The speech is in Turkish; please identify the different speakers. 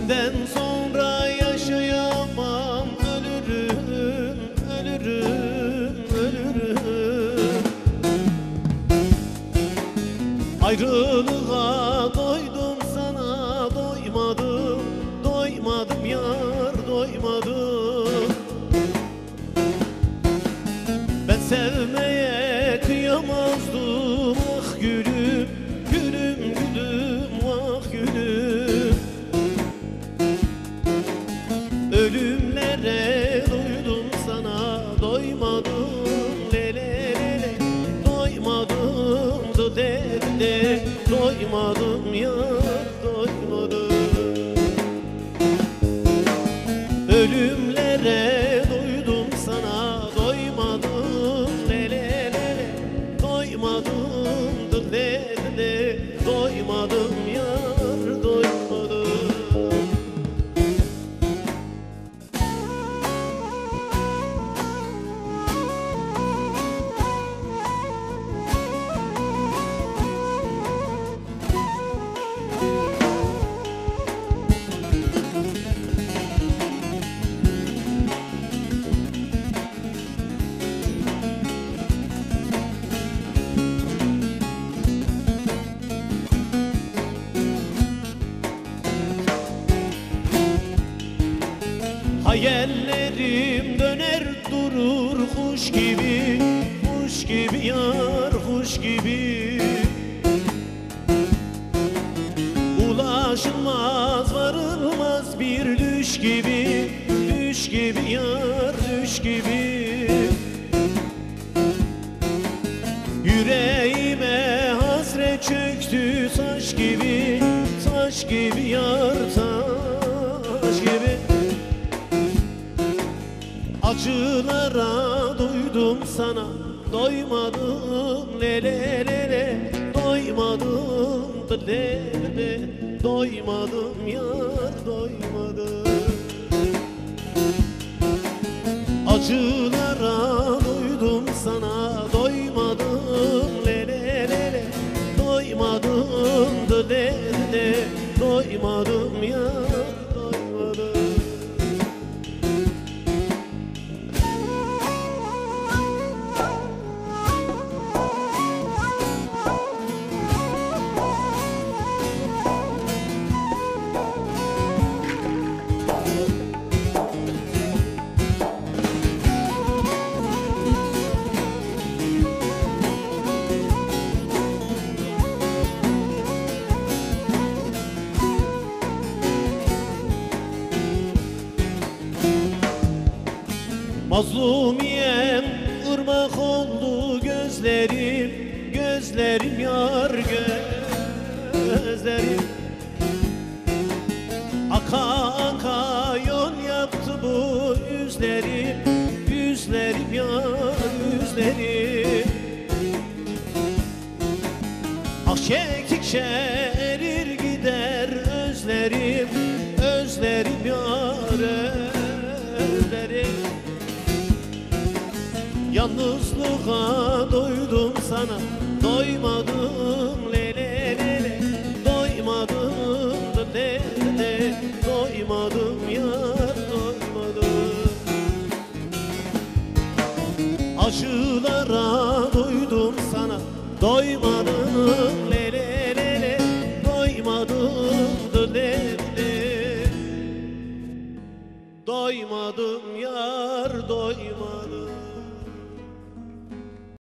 Speaker 1: Senden sonra yaşayamam, ölürüm, ölürüm, ölürüm. Ayrılığa doydum, sana doymadım, doymadım yar, doymadım. Ben sevmeye kıyamazdım, ah gülüm, gülüm, gülüm, ah gülüm. Ölümlere doydum, sana doymadım, le le le le. Doymadım da de de, doymadım ya, doymadım. Ölümlere doydum, sana doymadım, le le le le. Doymadım da de de, doymadım yar, doymadım. Hayallerim döner durur kuş gibi, kuş gibi yar, kuş gibi. Ulaşılmaz, varılmaz bir düş gibi, düş gibi yar, düş gibi. Yüreğime hasret çöktü taş gibi, taş gibi yar, taş gibi. Acılara doydum, sana doymadım, le le le le. Doymadım da le le, doymadım yar, doymadım. Acılara doydum, sana doymadım, le le le le. Doymadım da le le, doymadım yar, doymadım. Mazlumiyem ırmak oldu gözlerim, gözlerim yar, gözlerim. Aka aka yol yaptı bu yüzlerim, yüzlerim yar, yüzlerim. Ah çektikçe erir gider özlerim, özlerim yar, özlerim. Yalnızlığa doydum, sana doymadım, le le le le. Doymadım da le le, doymadım yar, doymadım. Acılara doydum, sana doymadım, le le le le. Doymadım da le le. Doymadım yar, doymadım.